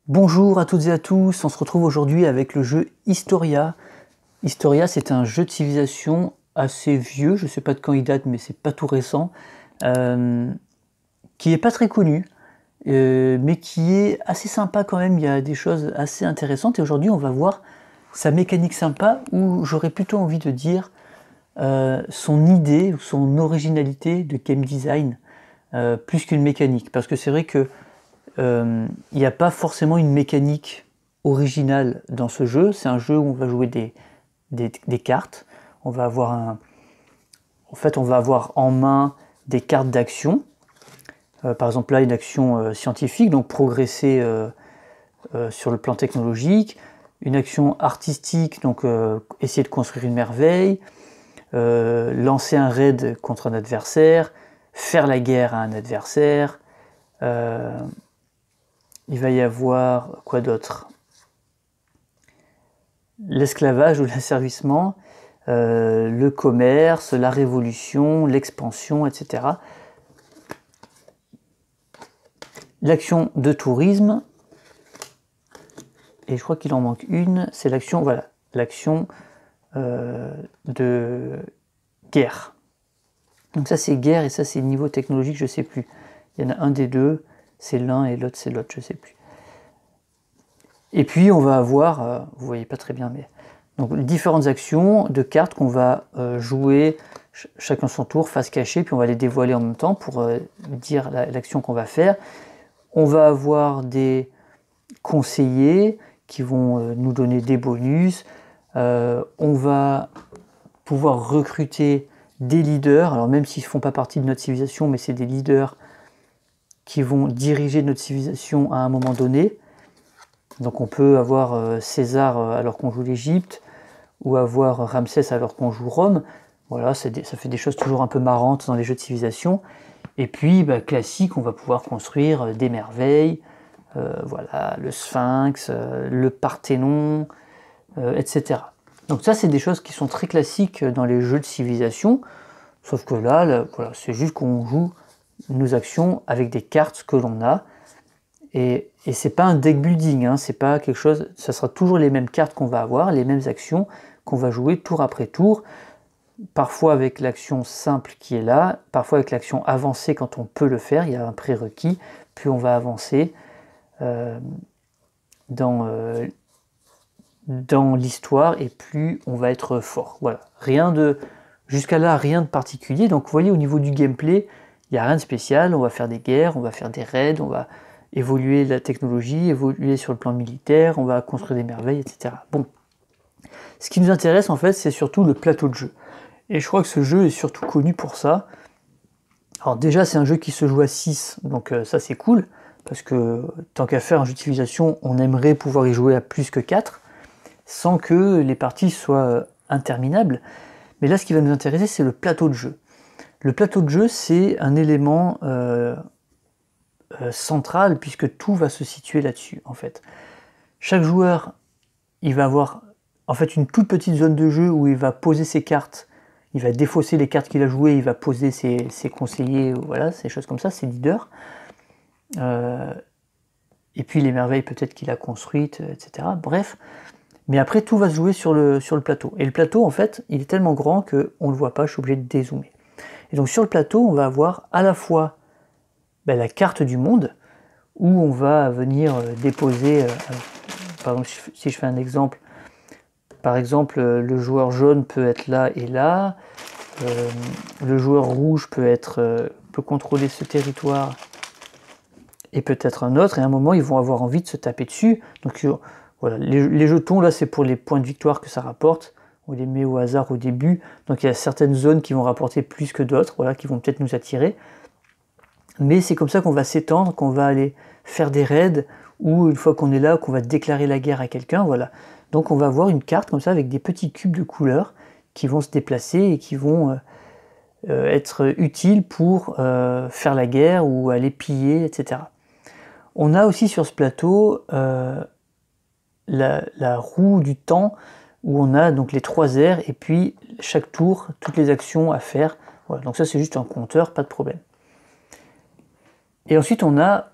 Bonjour à toutes et à tous, on se retrouve aujourd'hui avec le jeu Historia. Historia, c'est un jeu de civilisation assez vieux, je sais pas de quand il date, mais c'est pas tout récent, qui est pas très connu, mais qui est assez sympa quand même, il y a des choses assez intéressantes, et aujourd'hui on va voir sa mécanique sympa, ou j'aurais plutôt envie de dire son idée, ou son originalité de game design, plus qu'une mécanique, parce que c'est vrai que il n'y a pas forcément une mécanique originale dans ce jeu. C'est un jeu où on va jouer des cartes. On va avoir on va avoir en main des cartes d'action. Par exemple là, une action scientifique, donc progresser sur le plan technologique. Une action artistique, donc essayer de construire une merveille. Lancer un raid contre un adversaire. Faire la guerre à un adversaire. Il va y avoir quoi d'autre? L'esclavage ou l'asservissement, le commerce, la révolution, l'expansion, etc. L'action de tourisme, et je crois qu'il en manque une, c'est l'action, voilà, l'action de guerre. Donc ça c'est guerre et ça c'est niveau technologique, je sais plus. Il y en a un des deux, c'est l'un et l'autre c'est l'autre, je sais plus. Et puis on va avoir, vous voyez pas très bien, mais donc différentes actions de cartes qu'on va jouer chacun son tour, face cachée, puis on va les dévoiler en même temps pour dire l'action qu'on va faire. On va avoir des conseillers qui vont nous donner des bonus. On va pouvoir recruter des leaders, alors même s'ils ne font pas partie de notre civilisation, mais c'est des leaders qui vont diriger notre civilisation à un moment donné. Donc on peut avoir César alors qu'on joue l'Égypte, ou avoir Ramsès alors qu'on joue Rome. Voilà, ça fait des choses toujours un peu marrantes dans les jeux de civilisation. Et puis, classique, on va pouvoir construire des merveilles, voilà, le Sphinx, le Parthénon, etc. Donc ça, c'est des choses qui sont très classiques dans les jeux de civilisation, sauf que là voilà, c'est juste qu'on joue nos actions avec des cartes que l'on a, et c'est pas un deck building, hein, c'est pas quelque chose, ça sera toujours les mêmes cartes qu'on va avoir, les mêmes actions qu'on va jouer tour après tour, parfois avec l'action simple qui est là, parfois avec l'action avancée quand on peut le faire, il y a un prérequis, puis on va avancer dans l'histoire et plus on va être fort. Voilà, jusqu'à là, rien de particulier. Donc vous voyez, au niveau du gameplay, il n'y a rien de spécial, on va faire des guerres, on va faire des raids, on va évoluer la technologie, évoluer sur le plan militaire, on va construire des merveilles, etc. Bon, ce qui nous intéresse en fait, c'est surtout le plateau de jeu. Et je crois que ce jeu est surtout connu pour ça. Alors déjà, c'est un jeu qui se joue à 6, donc ça c'est cool, parce que tant qu'à faire un jeu de civilisation, on aimerait pouvoir y jouer à plus que 4, sans que les parties soient interminables. Mais là, ce qui va nous intéresser, c'est le plateau de jeu. Le plateau de jeu, c'est un élément central, puisque tout va se situer là-dessus, en fait. Chaque joueur, il va avoir en fait une toute petite zone de jeu où il va poser ses cartes, il va défausser les cartes qu'il a jouées, il va poser ses conseillers, voilà, ces choses comme ça, ses leaders. Et puis les merveilles peut-être qu'il a construites, etc. Bref, mais après tout va se jouer sur le plateau. Et le plateau, en fait, il est tellement grand qu'on ne le voit pas, je suis obligé de dézoomer. Et donc sur le plateau, on va avoir à la fois la carte du monde, où on va venir déposer, par exemple, si je fais un exemple, par exemple, le joueur jaune peut être là et là, le joueur rouge peut contrôler ce territoire et peut-être un autre, et à un moment ils vont avoir envie de se taper dessus. Donc voilà, les jetons là c'est pour les points de victoire que ça rapporte, on les met au hasard au début, donc il y a certaines zones qui vont rapporter plus que d'autres, voilà, qui vont peut-être nous attirer, mais c'est comme ça qu'on va s'étendre, qu'on va aller faire des raids, ou une fois qu'on est là, qu'on va déclarer la guerre à quelqu'un, voilà. Donc on va avoir une carte comme ça avec des petits cubes de couleurs qui vont se déplacer et qui vont être utiles pour faire la guerre ou aller piller, etc. On a aussi sur ce plateau la roue du temps, où on a donc les 3 aires et puis chaque tour, toutes les actions à faire. Voilà, donc ça c'est juste un compteur, pas de problème. Et ensuite on a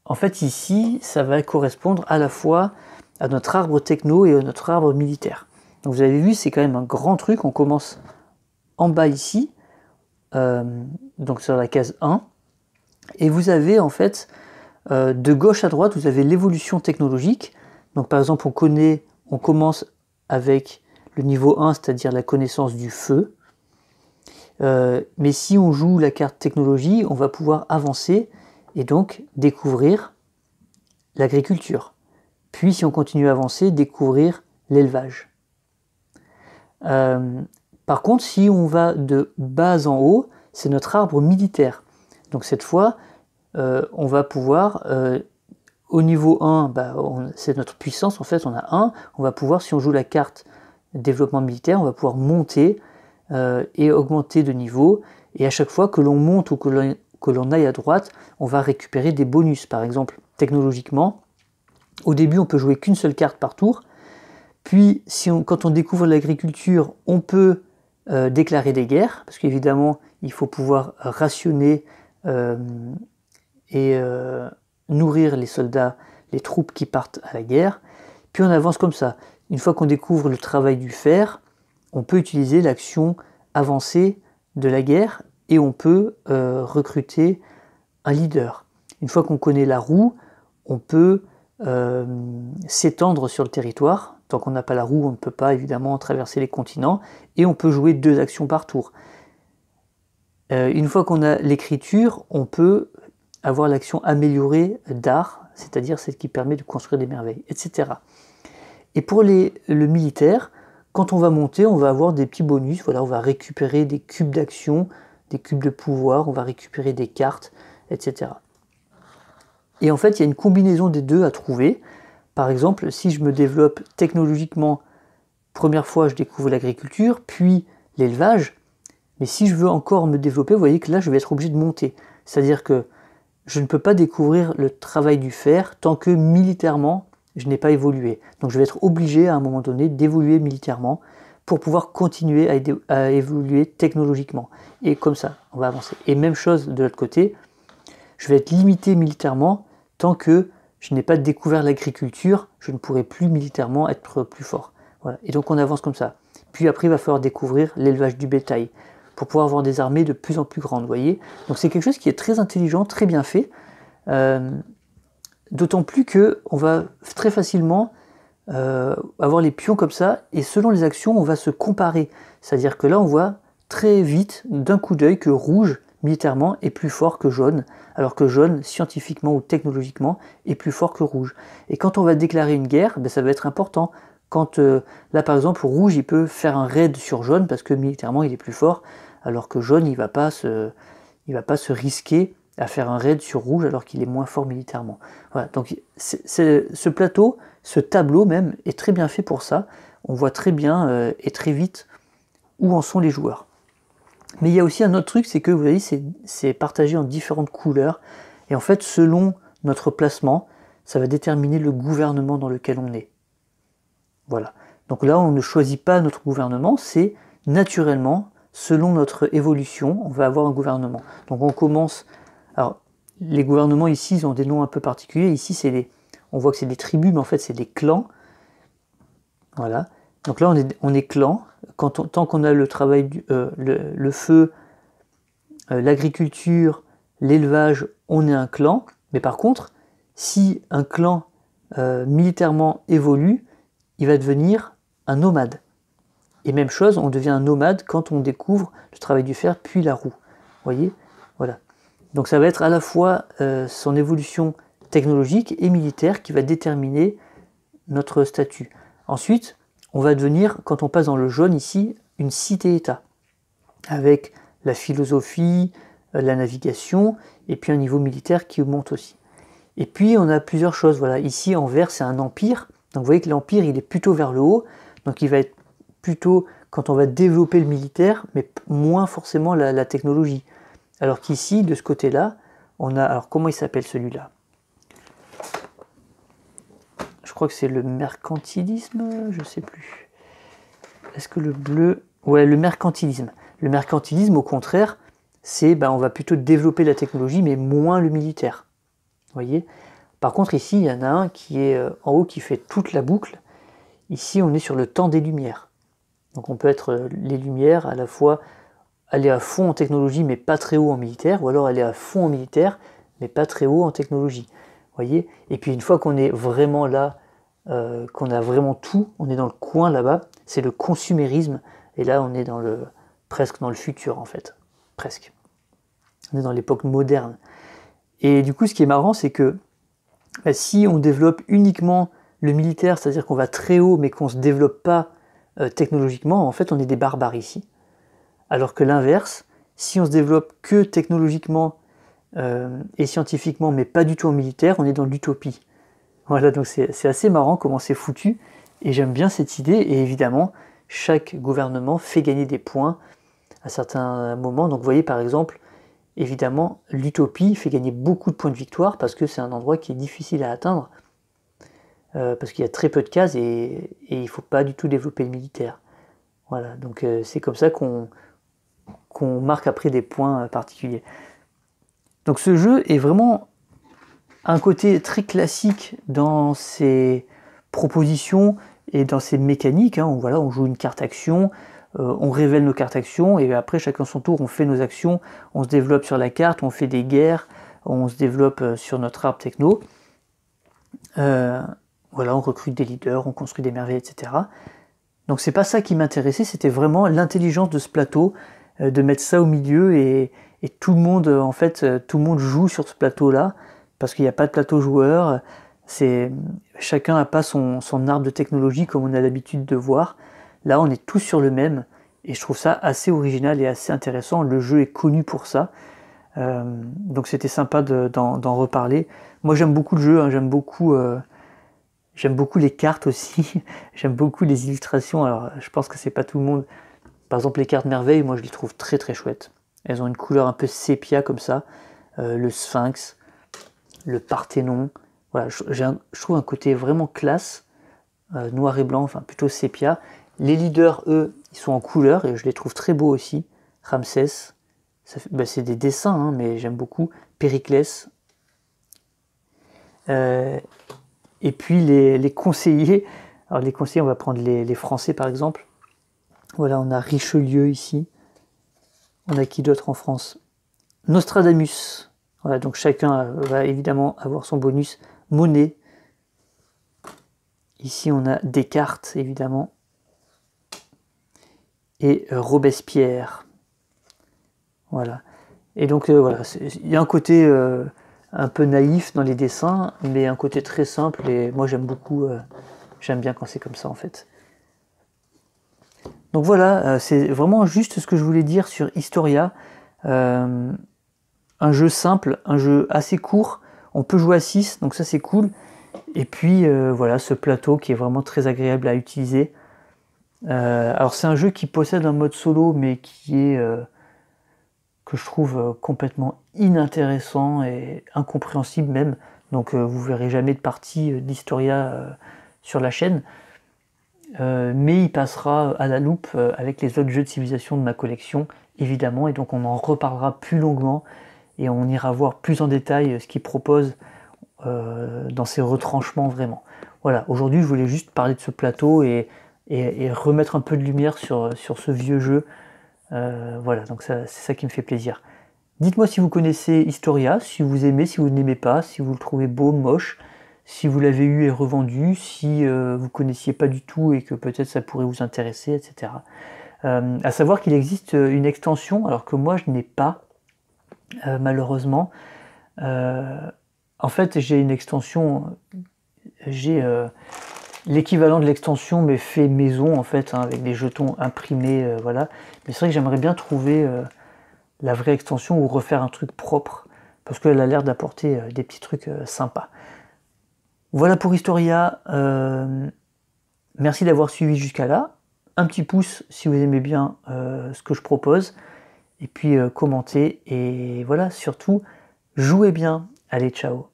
En fait, ici, ça va correspondre à la fois à notre arbre techno et à notre arbre militaire. Donc vous avez vu, c'est quand même un grand truc. On commence en bas ici, donc sur la case 1. Et vous avez en fait, de gauche à droite, vous avez l'évolution technologique. Donc par exemple, on commence avec le niveau 1, c'est-à-dire la connaissance du feu. Mais si on joue la carte technologie, on va pouvoir avancer et donc découvrir l'agriculture. Puis si on continue à avancer, découvrir l'élevage. Par contre, si on va de bas en haut, c'est notre arbre militaire. Donc cette fois, on va pouvoir, au niveau 1, c'est notre puissance, en fait on a 1, on va pouvoir, si on joue la carte développement militaire, on va pouvoir monter et augmenter de niveau, et à chaque fois que l'on monte ou que l'on aille à droite, on va récupérer des bonus. Par exemple, technologiquement, au début on peut jouer qu'une seule carte par tour, puis quand on découvre l'agriculture, on peut déclarer des guerres, parce qu'évidemment il faut pouvoir rationner et nourrir les soldats, les troupes qui partent à la guerre. Puis on avance comme ça. Une fois qu'on découvre le travail du fer, on peut utiliser l'action avancée de la guerre et on peut recruter un leader. Une fois qu'on connaît la roue, on peut s'étendre sur le territoire. Tant qu'on n'a pas la roue, on ne peut pas évidemment traverser les continents, et on peut jouer 2 actions par tour. Une fois qu'on a l'écriture, on peut avoir l'action améliorée d'art, c'est-à-dire celle qui permet de construire des merveilles, etc. Et pour le militaire, quand on va monter, on va avoir des petits bonus. Voilà, on va récupérer des cubes d'action, des cubes de pouvoir, on va récupérer des cartes, etc. Et en fait, il y a une combinaison des deux à trouver. Par exemple, si je me développe technologiquement, première fois, je découvre l'agriculture, puis l'élevage. Mais si je veux encore me développer, vous voyez que là, je vais être obligé de monter. C'est-à-dire que je ne peux pas découvrir le travail du fer tant que militairement, je n'ai pas évolué. Donc je vais être obligé à un moment donné d'évoluer militairement pour pouvoir continuer à évoluer technologiquement. Et comme ça, on va avancer. Et même chose de l'autre côté, je vais être limité militairement tant que je n'ai pas découvert l'agriculture, je ne pourrai plus militairement être plus fort. Voilà. Et donc on avance comme ça. Puis après, il va falloir découvrir l'élevage du bétail pour pouvoir avoir des armées de plus en plus grandes, vous voyez. Donc c'est quelque chose qui est très intelligent, très bien fait. D'autant plus qu'on va très facilement avoir les pions comme ça, et selon les actions, on va se comparer. C'est-à-dire que là, on voit très vite, d'un coup d'œil, que rouge, militairement, est plus fort que jaune, alors que jaune, scientifiquement ou technologiquement, est plus fort que rouge. Et quand on va déclarer une guerre, ça va être important. Quand, là, par exemple, rouge, il peut faire un raid sur jaune, parce que militairement, il est plus fort, alors que jaune, il va pas se risquer à faire un raid sur rouge alors qu'il est moins fort militairement. Voilà, donc ce plateau, ce tableau même, est très bien fait pour ça. On voit très bien et très vite où en sont les joueurs. Mais il y a aussi un autre truc, c'est que vous voyez, c'est partagé en différentes couleurs. Et en fait, selon notre placement, ça va déterminer le gouvernement dans lequel on est. Voilà. Donc là, on ne choisit pas notre gouvernement, c'est naturellement, selon notre évolution, on va avoir un gouvernement. Donc on commence... Alors, les gouvernements ici, ils ont des noms un peu particuliers. Ici, on voit que c'est des tribus, mais en fait, c'est des clans. Voilà. Donc là, on est clan. Tant qu'on a le travail, le feu, l'agriculture, l'élevage, on est un clan. Mais par contre, si un clan militairement évolue, il va devenir un nomade. Et même chose, on devient un nomade quand on découvre le travail du fer, puis la roue. Vous voyez ? Voilà. Donc ça va être à la fois son évolution technologique et militaire qui va déterminer notre statut. Ensuite, on va devenir, quand on passe dans le jaune ici, une cité-État, avec la philosophie, la navigation, et puis un niveau militaire qui monte aussi. Et puis on a plusieurs choses. Voilà, ici en vert c'est un empire. Donc vous voyez que l'empire il est plutôt vers le haut, donc il va être plutôt quand on va développer le militaire, mais moins forcément la technologie. Alors qu'ici, de ce côté-là, on a... Alors comment il s'appelle celui-là? Je crois que c'est le mercantilisme, je ne sais plus. Est-ce que le bleu... Ouais, le mercantilisme. Le mercantilisme, au contraire, c'est on va plutôt développer la technologie, mais moins le militaire. Vous voyez? Par contre, ici, il y en a un qui est en haut, qui fait toute la boucle. Ici, on est sur le temps des lumières. Donc on peut être les lumières, à la fois aller à fond en technologie, mais pas très haut en militaire, ou alors aller à fond en militaire, mais pas très haut en technologie. Voyez. Et puis une fois qu'on est vraiment là, qu'on a vraiment tout, on est dans le coin là-bas, c'est le consumérisme, et là on est presque dans le futur en fait, presque. On est dans l'époque moderne. Et du coup, ce qui est marrant, c'est que si on développe uniquement le militaire, c'est-à-dire qu'on va très haut, mais qu'on ne se développe pas technologiquement, en fait, on est des barbares ici. Alors que l'inverse, si on se développe que technologiquement et scientifiquement, mais pas du tout en militaire, on est dans l'utopie. Voilà, donc c'est assez marrant comment c'est foutu, et j'aime bien cette idée, et évidemment, chaque gouvernement fait gagner des points à certains moments. Donc vous voyez par exemple, évidemment, l'utopie fait gagner beaucoup de points de victoire, parce que c'est un endroit qui est difficile à atteindre, parce qu'il y a très peu de cases, et il ne faut pas du tout développer le militaire. Voilà, donc c'est comme ça qu'on marque après des points particuliers. Donc ce jeu est vraiment un côté très classique dans ses propositions et dans ses mécaniques. Hein. Voilà, on joue une carte action, on révèle nos cartes actions, et après chacun son tour, on fait nos actions, on se développe sur la carte, on fait des guerres, on se développe sur notre arbre techno. Voilà, on recrute des leaders, on construit des merveilles, etc. Donc c'est pas ça qui m'intéressait, c'était vraiment l'intelligence de ce plateau, de mettre ça au milieu, et tout le monde, en fait, tout le monde joue sur ce plateau-là, parce qu'il n'y a pas de plateau joueur, chacun n'a pas son arbre de technologie comme on a l'habitude de voir. Là, on est tous sur le même, et je trouve ça assez original et assez intéressant. Le jeu est connu pour ça, donc c'était sympa d'en reparler. Moi, j'aime beaucoup le jeu, hein, j'aime beaucoup les cartes aussi, j'aime beaucoup les illustrations. Alors, je pense que c'est pas tout le monde. Par exemple, les cartes merveilles, moi, je les trouve très très chouettes. Elles ont une couleur un peu sépia comme ça, le sphinx, le Parthénon. Voilà, je trouve un côté vraiment classe, noir et blanc, enfin plutôt sépia. Les leaders, eux, ils sont en couleur et je les trouve très beaux aussi. Ramsès, c'est des dessins, hein, mais j'aime beaucoup. Périclès. Et puis les conseillers. Alors les conseillers, on va prendre les Français par exemple. Voilà, on a Richelieu ici. On a qui d'autre en France? Nostradamus. Voilà, donc chacun va évidemment avoir son bonus. Monet. Ici, on a Descartes, évidemment. Et Robespierre. Voilà. Et donc, voilà, il y a un côté un peu naïf dans les dessins, mais un côté très simple. Et moi, j'aime beaucoup, j'aime bien quand c'est comme ça, en fait. Donc voilà, c'est vraiment juste ce que je voulais dire sur Historia. Un jeu simple, un jeu assez court, on peut jouer à 6, donc ça c'est cool. Et puis voilà, ce plateau qui est vraiment très agréable à utiliser. Alors c'est un jeu qui possède un mode solo, mais qui est, que je trouve complètement inintéressant et incompréhensible même. Donc vous verrez jamais de partie d'Historia sur la chaîne. Mais il passera à la loupe avec les autres jeux de civilisation de ma collection, évidemment, et donc on en reparlera plus longuement. Et on ira voir plus en détail ce qu'il propose dans ses retranchements vraiment. Voilà, aujourd'hui je voulais juste parler de ce plateau et remettre un peu de lumière sur ce vieux jeu. Voilà, donc c'est ça qui me fait plaisir. Dites-moi si vous connaissez Historia, si vous aimez, si vous n'aimez pas, si vous le trouvez beau, moche, si vous l'avez eu et revendu, si vous connaissiez pas du tout et que peut-être ça pourrait vous intéresser, etc. À savoir qu'il existe une extension, alors que moi je n'ai pas, malheureusement. En fait, j'ai une extension, j'ai l'équivalent de l'extension, mais fait maison en fait, hein, avec des jetons imprimés, voilà. Mais c'est vrai que j'aimerais bien trouver la vraie extension ou refaire un truc propre, parce qu'elle a l'air d'apporter des petits trucs sympas. Voilà pour Historia. Merci d'avoir suivi jusqu'à là. Un petit pouce si vous aimez bien ce que je propose. Et puis commentez. Et voilà, surtout, jouez bien. Allez, ciao.